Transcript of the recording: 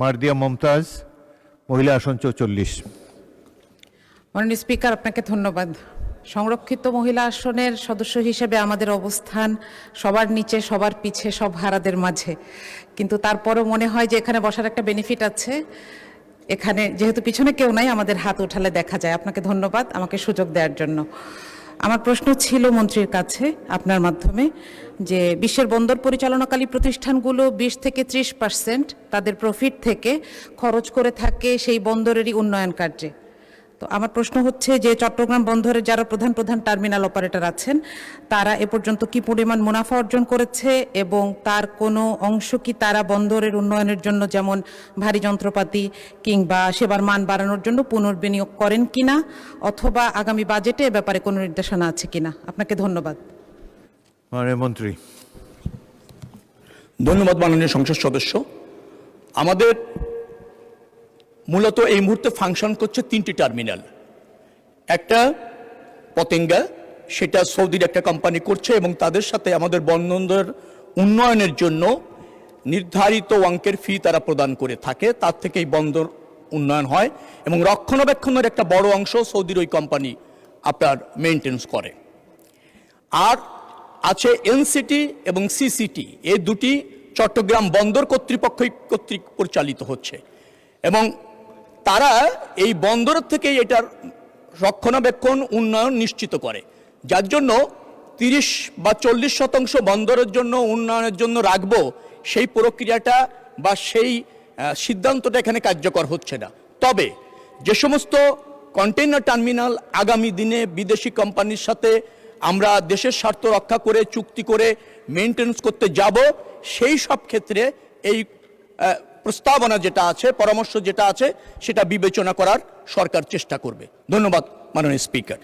মারদিয়া মমতাজ, মহিলা আসন 44। মাননীয় স্পিকার, আপনাকে ধন্যবাদ। সংরক্ষিত মহিলা আসনের সদস্য হিসেবে আমাদের অবস্থান সবার নিচে, সবার পিছে, সব হারাদের মাঝে, কিন্তু তারপরও মনে হয় যে এখানে বসার একটা বেনিফিট আছে। এখানে যেহেতু পিছনে কেউ নাই, আমাদের হাত উঠালে দেখা যায়। আপনাকে ধন্যবাদ আমাকে সুযোগ দেওয়ার জন্য। আমার প্রশ্ন ছিল মন্ত্রীর কাছে আপনার মাধ্যমে, যে বিশ্বের বন্দর পরিচালনাকারী প্রতিষ্ঠানগুলো 20 থেকে 30% তাদের প্রফিট থেকে খরচ করে থাকে সেই বন্দরেরই উন্নয়ন কার্যে। তো আমার প্রশ্ন হচ্ছে যে চট্টগ্রাম বন্দরে যারা প্রধান প্রধান টার্মিনাল অপারেটর আছেন, তারা এ পর্যন্ত কি পরিমাণ মুনাফা অর্জন করেছে এবং তার কোনো অংশ কি তারা বন্দরের উন্নয়নের জন্য, যেমন ভারী যন্ত্রপাতি কিংবা সেবার মান বাড়ানোর জন্য পুনর্বিনিয়োগ করেন কিনা, অথবা আগামী বাজেটে এ ব্যাপারে কোনো নির্দেশনা আছে কিনা? আপনাকে ধন্যবাদ। মাননীয় মন্ত্রী। ধন্যবাদ মাননীয় সংসদ সদস্য। আমাদের মূলত এই মুহূর্তে ফাংশন করছে 3টি টার্মিনাল। একটা পতেঙ্গা, সেটা সৌদির একটা কোম্পানি করছে এবং তাদের সাথে আমাদের বন্দর উন্নয়নের জন্য নির্ধারিত অঙ্কের ফি তারা প্রদান করে থাকে, তার থেকে এই বন্দর উন্নয়ন হয় এবং রক্ষণাবেক্ষণের একটা বড় অংশ সৌদির ওই কোম্পানি আপনার মেনটেন্স করে। আর আছে এনসিটি এবং সিসিটি, এই দুটি চট্টগ্রাম বন্দর কর্তৃপক্ষ কর্তৃক পরিচালিত হচ্ছে এবং তারা এই বন্দর থেকে এটার রক্ষণাবেক্ষণ উন্নয়ন নিশ্চিত করে, যার জন্য 30 বা 40% বন্দরের জন্য উন্নয়নের জন্য রাখবো, সেই প্রক্রিয়াটা বা সেই সিদ্ধান্তটা এখানে কার্যকর হচ্ছে না। তবে যে সমস্ত কন্টেইনার টার্মিনাল আগামী দিনে বিদেশি কোম্পানির সাথে আমরা দেশের স্বার্থ রক্ষা করে চুক্তি করে মেনটেন্স করতে যাব, সেই সব ক্ষেত্রে এই প্রস্তাবনা যেটা আছে, পরামর্শ যেটা আছে, সেটা বিবেচনা করার সরকার চেষ্টা করবে। ধন্যবাদ মাননীয় স্পিকার।